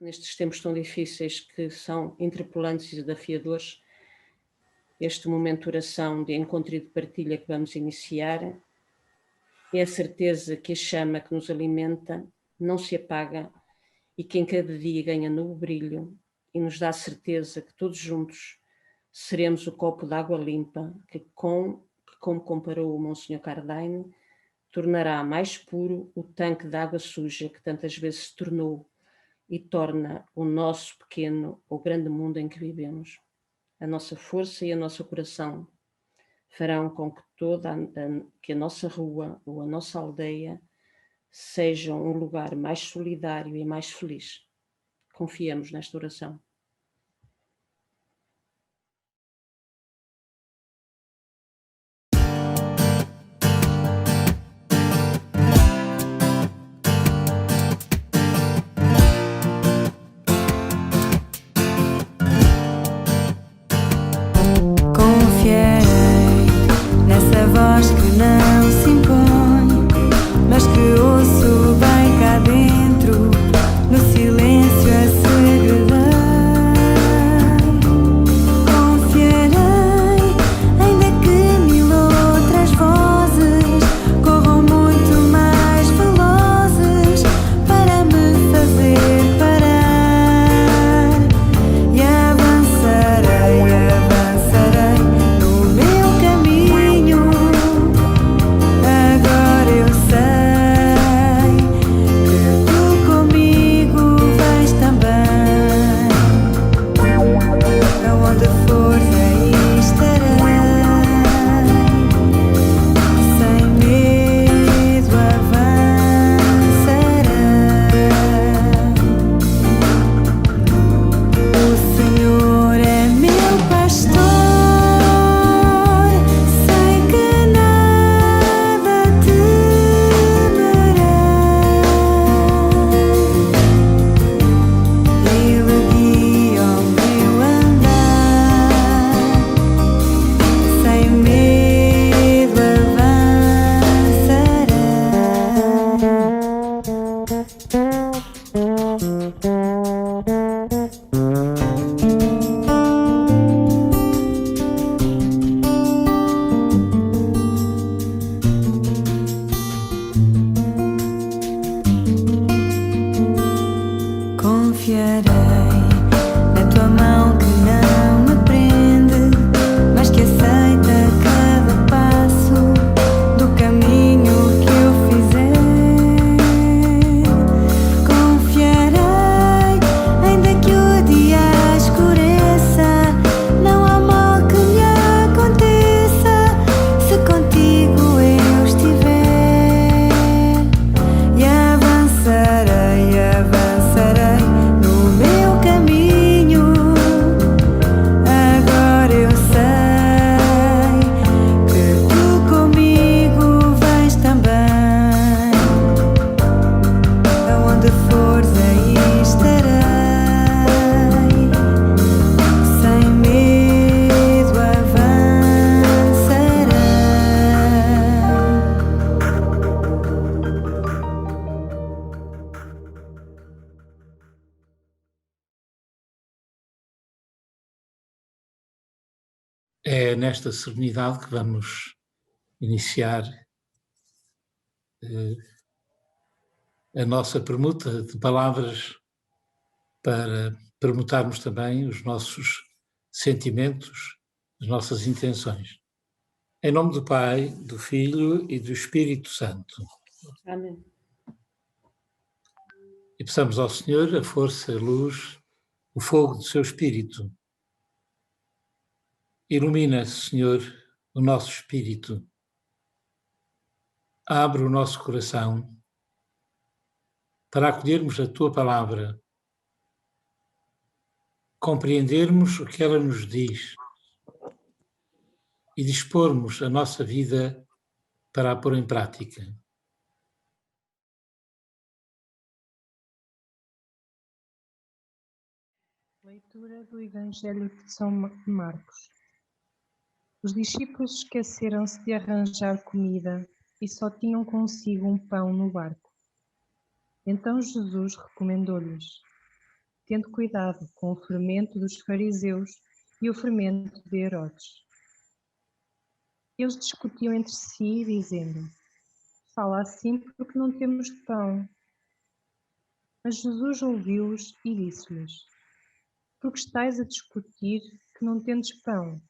nestes tempos tão difíceis que são interpelantes e desafiadores, este momento de oração, de encontro e de partilha que vamos iniciar, é a certeza que a chama que nos alimenta não se apaga e que em cada dia ganha novo brilho e nos dá a certeza que todos juntos seremos o copo de água limpa que como comparou o Monsenhor Cardaine, tornará mais puro o tanque de água suja que tantas vezes se tornou e torna o nosso pequeno ou grande mundo em que vivemos. A nossa força e o nosso coração farão com que que a nossa rua ou a nossa aldeia sejam um lugar mais solidário e mais feliz. Confiemos nesta oração. Confiei nessa voz que não se impõe, mas que ouço bem cá dentro, no silêncio a segredar. Confiarei, ainda que mil outras vozes corram muito mais velozes para me fazer parar. E avançarei no meu caminho. Agora eu sei que tu comigo vais também. Aonde fores aí estarei, sem medo avançarei. O Senhor é meu pastor, sei que nada temerei. Ele guia o meu andar, sem medo Confiarei na tua mão que não me prende, mas que aceita cada passo do caminho que eu fizer. Confiarei, ainda que o dia escureça, não há mal que me aconteça se contigo eu estiver. E avançarei no meu caminho. Agora eu sei que tu comigo vais também. Aonde fores aí estarei, sem medo avançarei. É nesta serenidade que vamos iniciar a nossa permuta de palavras para permutarmos também os nossos sentimentos, as nossas intenções. Em nome do Pai, do Filho e do Espírito Santo. Amém. E peçamos ao Senhor a força, a luz, o fogo do seu Espírito. Ilumina, Senhor, o nosso espírito. Abre o nosso coração para acolhermos a Tua palavra, compreendermos o que ela nos diz e dispormos a nossa vida para a pôr em prática. Leitura do Evangelho de São Marcos. Os discípulos esqueceram-se de arranjar comida e só tinham consigo um pão no barco. Então Jesus recomendou-lhes: tendo cuidado com o fermento dos fariseus e o fermento de Herodes. Eles discutiam entre si, dizendo: fala assim porque não temos pão. Mas Jesus ouviu-os e disse-lhes: porque estáis a discutir que não tendes pão?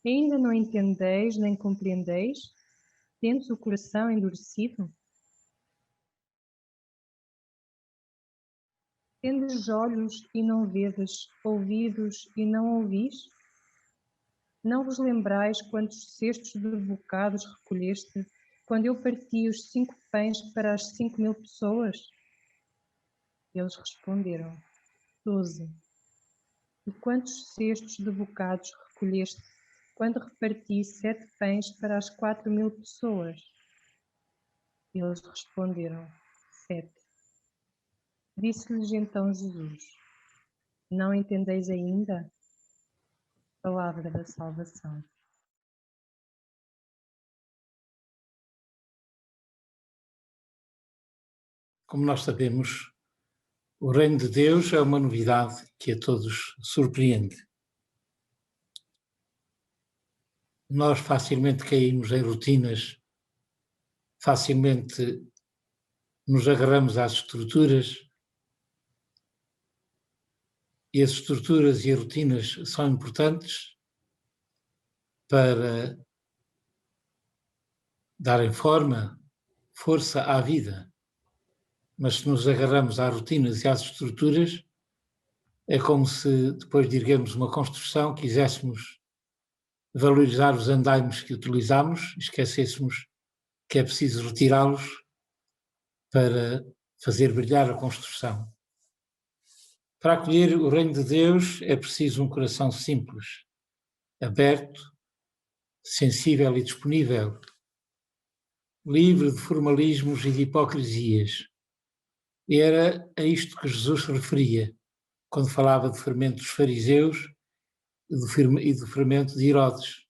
Ainda não entendeis nem compreendeis? Tendes o coração endurecido? Tendes olhos e não vedes, ouvidos e não ouvis? Não vos lembrais quantos cestos de bocados recolheste, quando eu parti os 5 pães para as 5.000 pessoas? Eles responderam: 12. E quantos cestos de bocados recolheste, quando reparti 7 pães para as 4.000 pessoas? Eles responderam: 7. Disse-lhes então Jesus: não entendeis ainda? Palavra da salvação. Como nós sabemos, o reino de Deus é uma novidade que a todos surpreende. Nós facilmente caímos em rotinas, facilmente nos agarramos às estruturas, e as estruturas e as rotinas são importantes para darem força à vida. Mas se nos agarramos às rotinas e às estruturas, é como se depois de erguermos uma construção quiséssemos valorizar os andaimes que utilizamos e esquecêssemos que é preciso retirá-los para fazer brilhar a construção. Para acolher o reino de Deus é preciso um coração simples, aberto, sensível e disponível, livre de formalismos e de hipocrisias. E era a isto que Jesus se referia quando falava do fermento dos fariseus e do fermento de Herodes.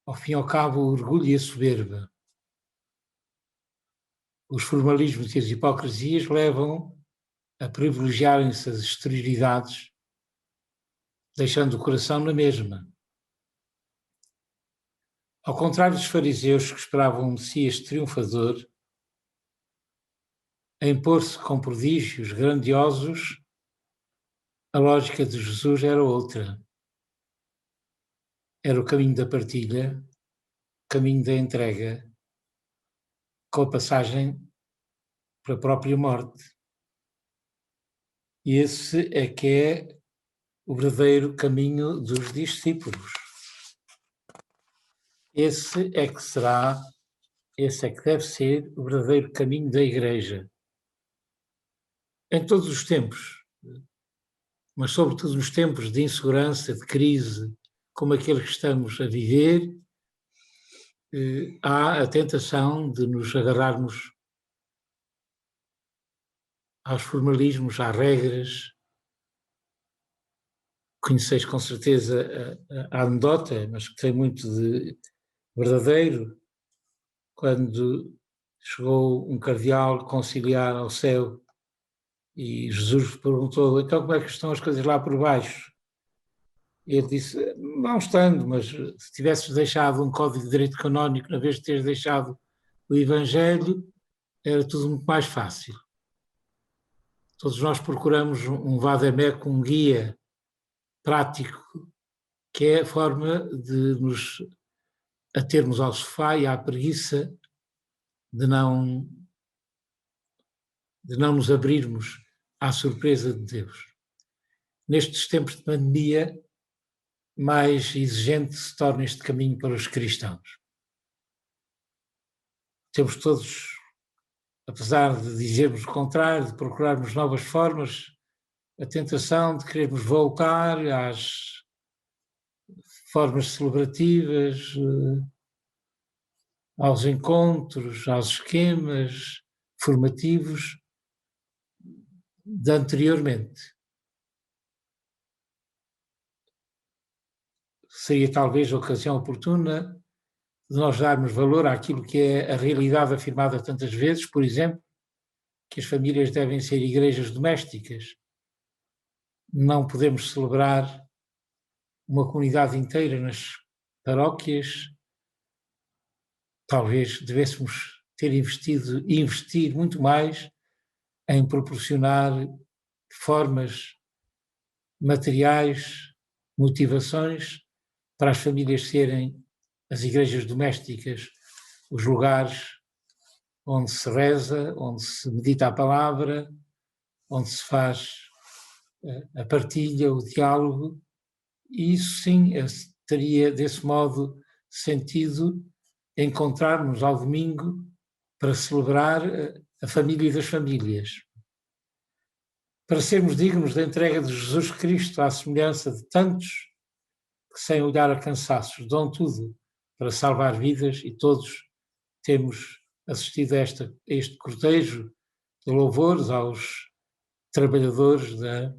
Ao fim e ao cabo, o orgulho e a soberba, os formalismos e as hipocrisias levam a privilegiarem-se as exterioridades, deixando o coração na mesma. Ao contrário dos fariseus que esperavam um Messias triunfador, a impor-se com prodígios grandiosos, a lógica de Jesus era outra. Era o caminho da partilha, o caminho da entrega, com a passagem para a própria morte. E esse é que é o verdadeiro caminho dos discípulos. Esse é que deve ser o verdadeiro caminho da Igreja. Em todos os tempos, mas sobretudo nos tempos de insegurança, de crise, como aquele que estamos a viver, há a tentação de nos agarrarmos aos formalismos, às regras. Conheceis com certeza a anedota, mas que tem muito de verdadeiro, quando chegou um cardeal conciliar ao céu e Jesus perguntou: então como é que estão as coisas lá por baixo? E ele disse: não estando, mas se tivesses deixado um código de direito canónico na vez de teres deixado o Evangelho, era tudo muito mais fácil. Todos nós procuramos um vademécum, um guia prático, que é a forma de nos atermos ao sofá e à preguiça de não nos abrirmos à surpresa de Deus. Nestes tempos de pandemia, mais exigente se torna este caminho para os cristãos. Temos todos, apesar de dizermos o contrário, de procurarmos novas formas, a tentação de querermos voltar às formas celebrativas, aos encontros, aos esquemas formativos de anteriormente. Seria talvez a ocasião oportuna de nós darmos valor àquilo que é a realidade afirmada tantas vezes, por exemplo, que as famílias devem ser igrejas domésticas. Não podemos celebrar uma comunidade inteira nas paróquias. Talvez devêssemos investir muito mais em proporcionar formas materiais, motivações para as famílias serem as igrejas domésticas, os lugares onde se reza, onde se medita a palavra, onde se faz a partilha, o diálogo, e isso sim teria desse modo sentido encontrarmos ao domingo para celebrar a família das famílias. Para sermos dignos da entrega de Jesus Cristo à semelhança de tantos que, sem olhar a cansaços, dão tudo para salvar vidas, e todos temos assistido a este cortejo de louvores aos trabalhadores da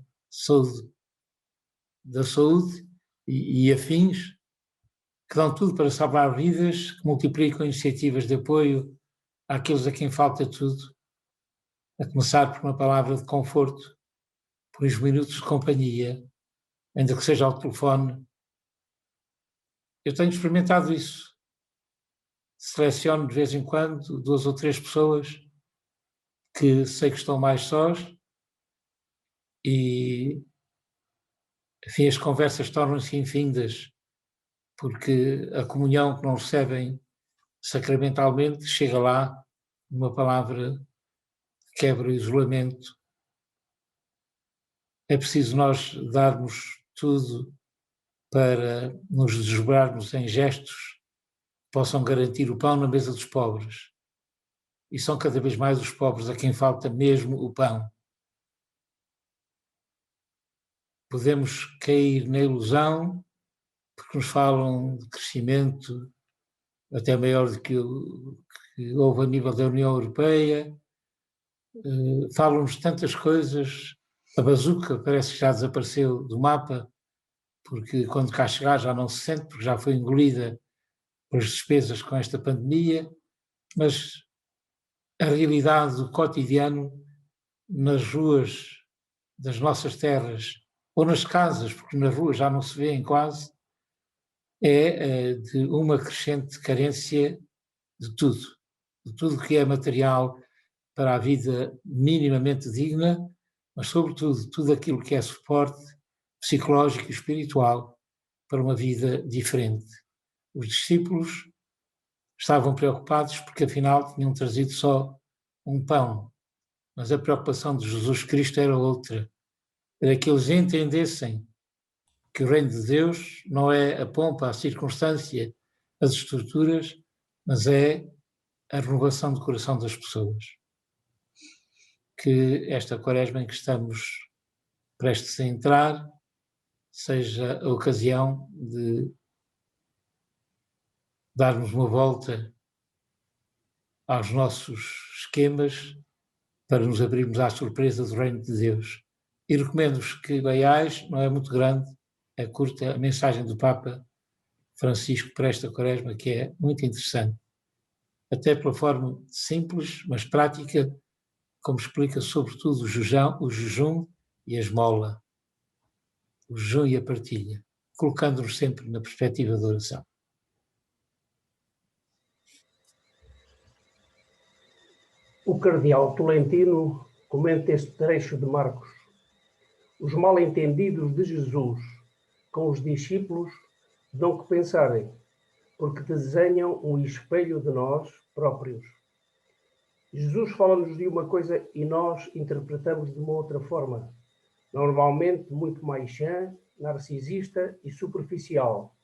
saúde e afins, que dão tudo para salvar vidas, que multiplicam iniciativas de apoio àqueles a quem falta tudo, a começar por uma palavra de conforto, por uns minutos de companhia, ainda que seja ao telefone. Eu tenho experimentado isso. Seleciono de vez em quando 2 ou 3 pessoas que sei que estão mais sós e, enfim, as conversas tornam-se infindas, porque a comunhão que não recebem sacramentalmente chega lá numa palavra que quebra o isolamento. É preciso nós darmos tudo para nos desdobrarmos em gestos que possam garantir o pão na mesa dos pobres. E são cada vez mais os pobres a quem falta mesmo o pão. Podemos cair na ilusão, porque nos falam de crescimento até maior do que houve a nível da União Europeia, falam-nos tantas coisas. A bazuca parece que já desapareceu do mapa, porque quando cá chegar já não se sente, porque já foi engolida pelas despesas com esta pandemia, mas a realidade do cotidiano nas ruas das nossas terras, ou nas casas, porque nas ruas já não se vêem quase, é de uma crescente carência de tudo que é material para a vida minimamente digna, mas sobretudo tudo aquilo que é suporte psicológico e espiritual para uma vida diferente. Os discípulos estavam preocupados porque afinal tinham trazido só um pão, mas a preocupação de Jesus Cristo era outra, era que eles entendessem que o reino de Deus não é a pompa, a circunstância, as estruturas, mas é a renovação do coração das pessoas. Que esta quaresma em que estamos prestes a entrar seja a ocasião de darmos uma volta aos nossos esquemas para nos abrirmos à surpresa do reino de Deus. E recomendo-vos que leiais, não é muito grande, é curta, a mensagem do Papa Francisco para esta quaresma, que é muito interessante, até pela forma simples, mas prática, como explica sobretudo o jejum e a esmola, o jejum e a partilha, colocando-nos sempre na perspectiva da oração. O cardeal Tolentino comenta este trecho de Marcos. Os mal-entendidos de Jesus com os discípulos dão que pensarem, porque desenham um espelho de nós próprios. Jesus fala-nos de uma coisa e nós interpretamos de uma outra forma, normalmente muito mais chã, narcisista e superficial.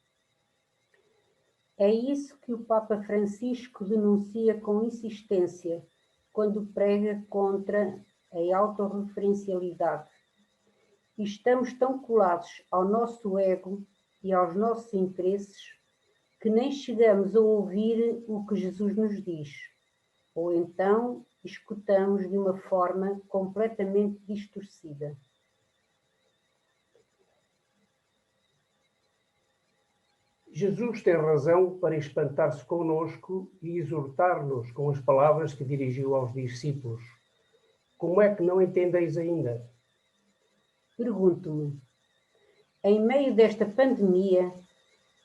É isso que o Papa Francisco denuncia com insistência quando prega contra a autorreferencialidade. E estamos tão colados ao nosso ego e aos nossos interesses que nem chegamos a ouvir o que Jesus nos diz, ou então escutamos de uma forma completamente distorcida. Jesus tem razão para espantar-se conosco e exortar-nos com as palavras que dirigiu aos discípulos. como é que não entendeis ainda? Pergunto-me, em meio desta pandemia,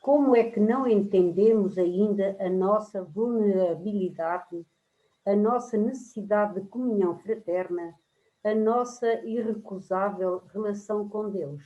como é que não entendemos ainda a nossa vulnerabilidade, a nossa necessidade de comunhão fraterna, a nossa irrecusável relação com Deus?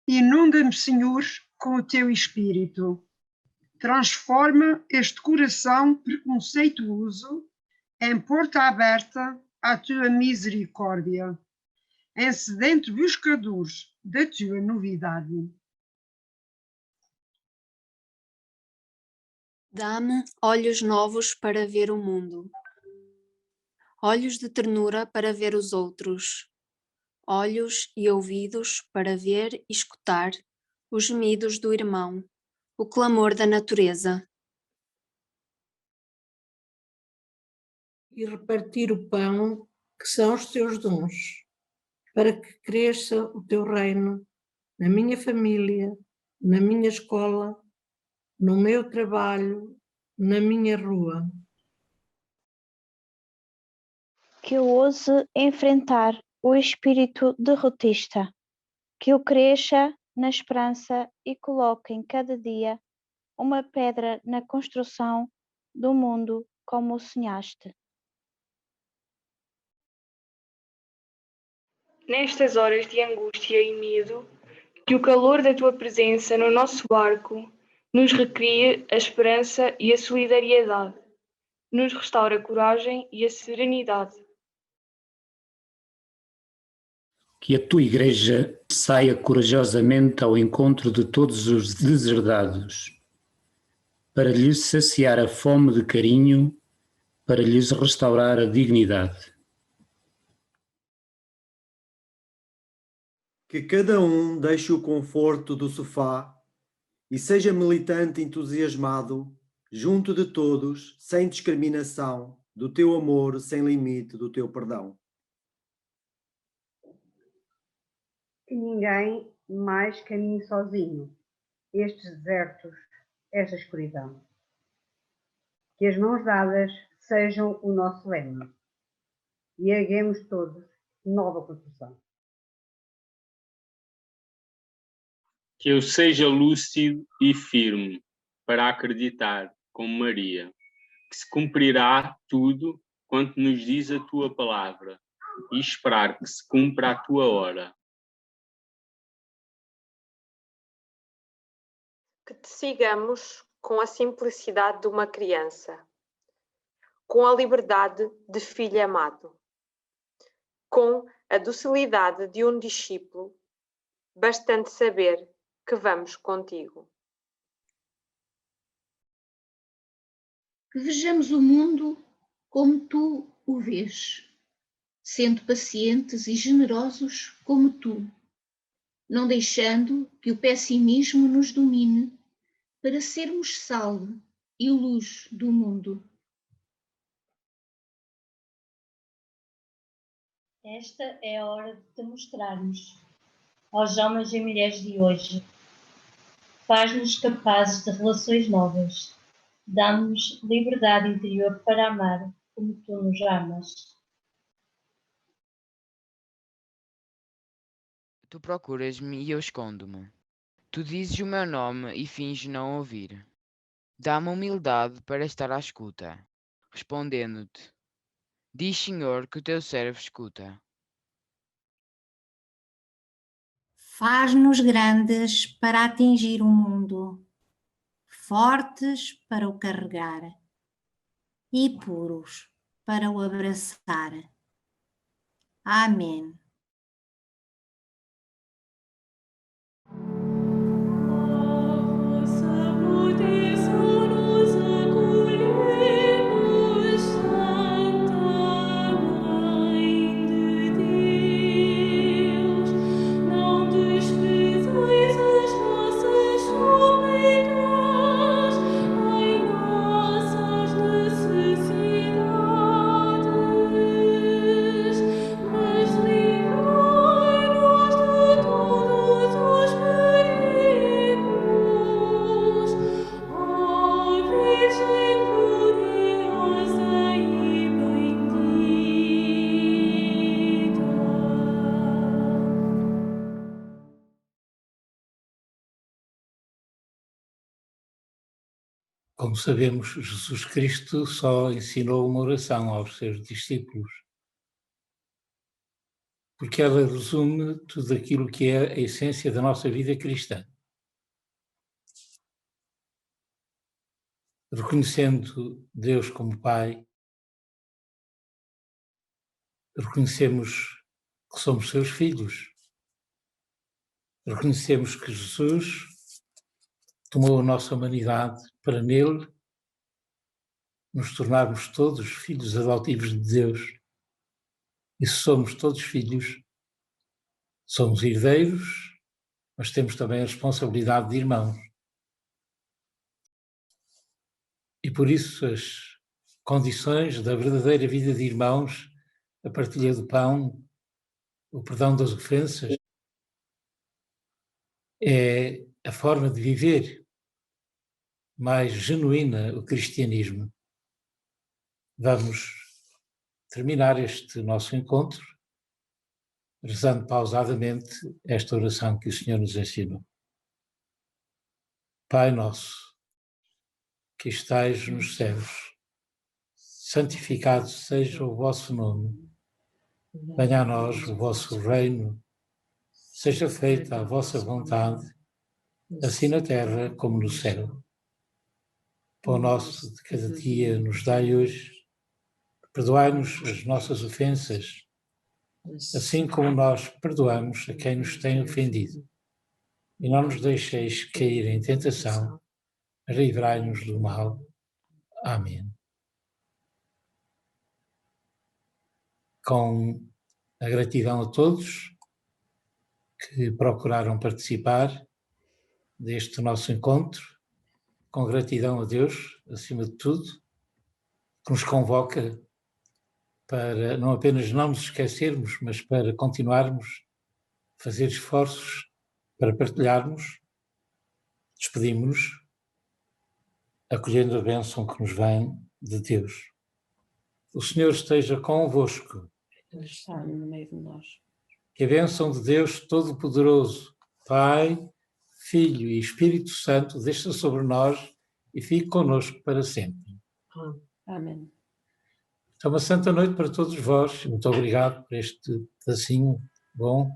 Inunda-me, Senhor, com o teu Espírito. Transforma este coração preconceituoso em porta aberta à tua misericórdia, em sedento buscador da tua novidade. Dá-me olhos novos para ver o mundo, olhos de ternura para ver os outros, olhos e ouvidos para ver e escutar os gemidos do irmão, o clamor da natureza. E repartir o pão, que são os teus dons, para que cresça o teu reino na minha família, na minha escola, no meu trabalho, na minha rua. Que eu ouse enfrentar o espírito derrotista, que eu cresça na esperança e coloque em cada dia uma pedra na construção do mundo como o sonhaste. Nestas horas de angústia e medo, que o calor da tua presença no nosso barco nos recrie a esperança e a solidariedade, nos restaure a coragem e a serenidade. Que a tua Igreja saia corajosamente ao encontro de todos os deserdados, para lhes saciar a fome de carinho, para lhes restaurar a dignidade. Que cada um deixe o conforto do sofá e seja militante entusiasmado, junto de todos, sem discriminação, do teu amor sem limite, do teu perdão. Que ninguém mais caminhe sozinho, estes desertos, esta escuridão. Que as mãos dadas sejam o nosso leme e erguemos todos nova construção. Que eu seja lúcido e firme para acreditar, como Maria, que se cumprirá tudo quanto nos diz a tua palavra e esperar que se cumpra a tua hora. Que te sigamos com a simplicidade de uma criança, com a liberdade de filho amado, com a docilidade de um discípulo, bastante saber que vamos contigo. Que vejamos o mundo como tu o vês, sendo pacientes e generosos como tu, não deixando que o pessimismo nos domine, para sermos sal e luz do mundo. Esta é a hora de te mostrarmos aos homens e mulheres de hoje. Faz-nos capazes de relações novas. Dá-nos liberdade interior para amar como tu nos amas. Tu procuras-me e eu escondo-me. Tu dizes o meu nome e finges não ouvir. Dá-me humildade para estar à escuta, respondendo-te. Diz, Senhor, que o teu servo escuta. Faz-nos grandes para atingir o mundo, fortes para o carregar e puros para o abraçar. Amém. Como sabemos, Jesus Cristo só ensinou uma oração aos seus discípulos, porque ela resume tudo aquilo que é a essência da nossa vida cristã. Reconhecendo Deus como Pai, reconhecemos que somos seus filhos, reconhecemos que Jesus tomou a nossa humanidade para nele nos tornarmos todos filhos adotivos de Deus. E se somos todos filhos, somos herdeiros, mas temos também a responsabilidade de irmãos. E por isso as condições da verdadeira vida de irmãos, a partilha do pão, o perdão das ofensas, é a forma de viver mais genuína o cristianismo. Vamos terminar este nosso encontro rezando pausadamente esta oração que o Senhor nos ensinou. Pai nosso, que estais nos céus, santificado seja o vosso nome. Venha a nós o vosso reino, seja feita a vossa vontade, assim na terra como no céu. Pão nosso de cada dia nos dai hoje, perdoai-nos as nossas ofensas, assim como nós perdoamos a quem nos tem ofendido. E não nos deixeis cair em tentação, mas livrai-nos do mal. Amém. Com a gratidão a todos que procuraram participar deste nosso encontro, com gratidão a Deus, acima de tudo, que nos convoca para não apenas não nos esquecermos, mas para continuarmos a fazer esforços para partilharmos. Despedimos-nos, acolhendo a bênção que nos vem de Deus. O Senhor esteja convosco. Ele está no meio de nós. Que a bênção de Deus Todo-Poderoso, Pai, Filho e Espírito Santo, desça sobre nós e fique connosco para sempre. Amém. Então, uma santa noite para todos vós. Muito obrigado por este pedacinho bom.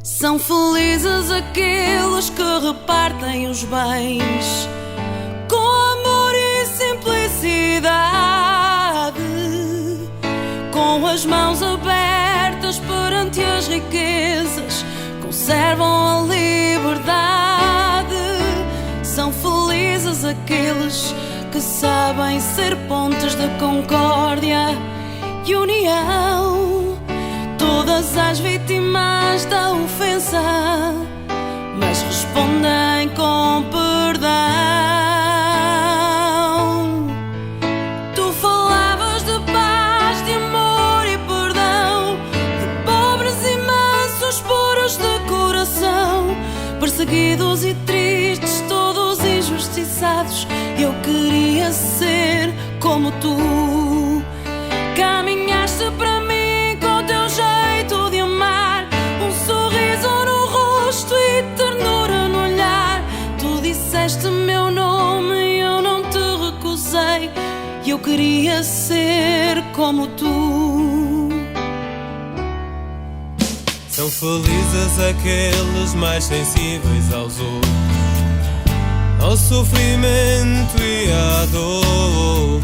São felizes aqueles que repartem os bens com amor e simplicidade, com as mãos abertas perante as riquezas, conservam a liberdade. São felizes aqueles que sabem ser pontes de concórdia e união. Todas as vítimas da ofensa, mas respondem com perdão. Tu falavas de paz, de amor e perdão, de pobres e mansos, puros de coração, perseguidos e tristes, todos injustiçados. Eu queria ser como tu. Caminhaste para mim com teu jeito de amar, um sorriso no rosto e ternura no olhar. Tu disseste meu nome e eu não te recusei. Eu queria ser como tu. São felizes aqueles mais sensíveis aos outros, ao sofrimento e à dor,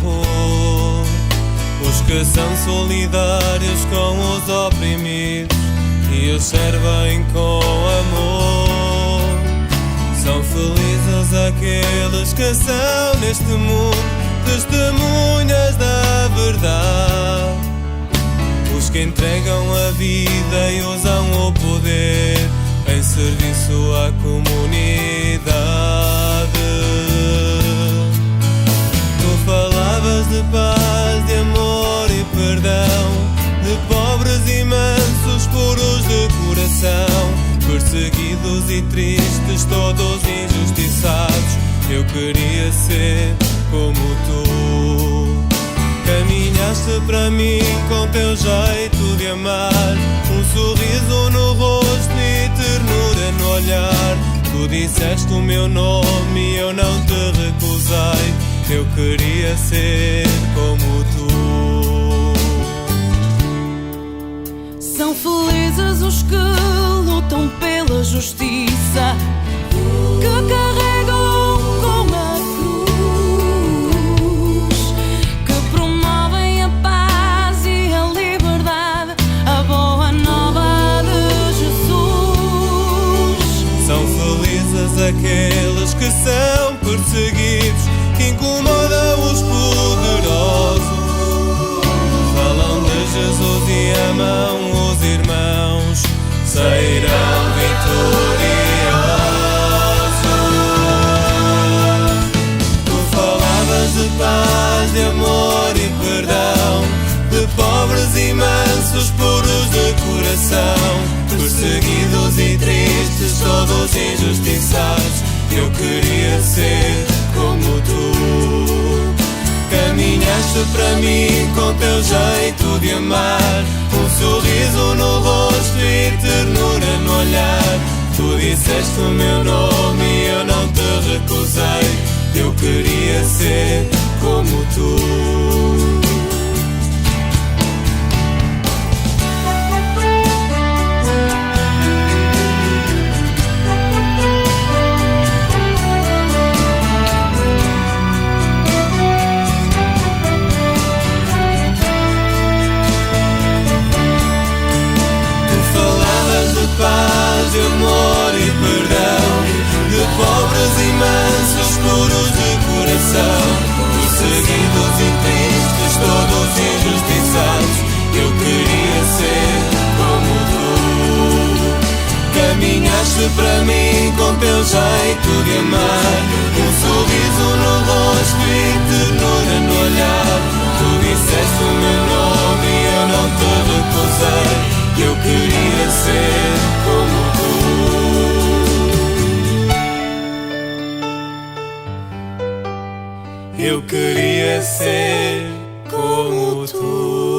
os que são solidários com os oprimidos e os servem com amor. São felizes aqueles que são neste mundo testemunhas da verdade, os que entregam a vida e usam o poder em serviço à comunidade. Tu falavas de paz, de amor e perdão, de pobres e mansos, puros de coração, perseguidos e tristes, todos injustiçados. Eu queria ser como tu. Caminhaste para mim com teu jeito de amar, um sorriso no rosto e ternura no olhar. Tu disseste o meu nome e eu não te recusei. Eu queria ser como tu. São felizes os que lutam pela justiça, que carregam com a cruz, que promovem a paz e a liberdade, a boa nova de Jesus. São felizes aqueles que são perseguidos, que incomodam os poderosos, falam de Jesus e amam os irmãos, sairão vitoriosos. Tu falavas de paz, de amor e perdão, de pobres e mansos, puros de coração, perseguidos e tristes, todos injustiçados. Eu queria ser como tu. Caminhaste para mim com teu jeito de amar, um sorriso no rosto e ternura no olhar. Tu disseste o meu nome e eu não te recusei. Eu queria ser como tu. Paz, de amor e perdão, de pobres e mansos, puros de coração, perseguidos e tristes, todos injustiçados. Eu queria ser como tu. Caminhaste para mim com teu jeito de amar, um sorriso no rosto e ternura no olhar. Tu disseste o meu nome e eu não te recusei. Eu queria ser como tu. Eu queria ser como tu.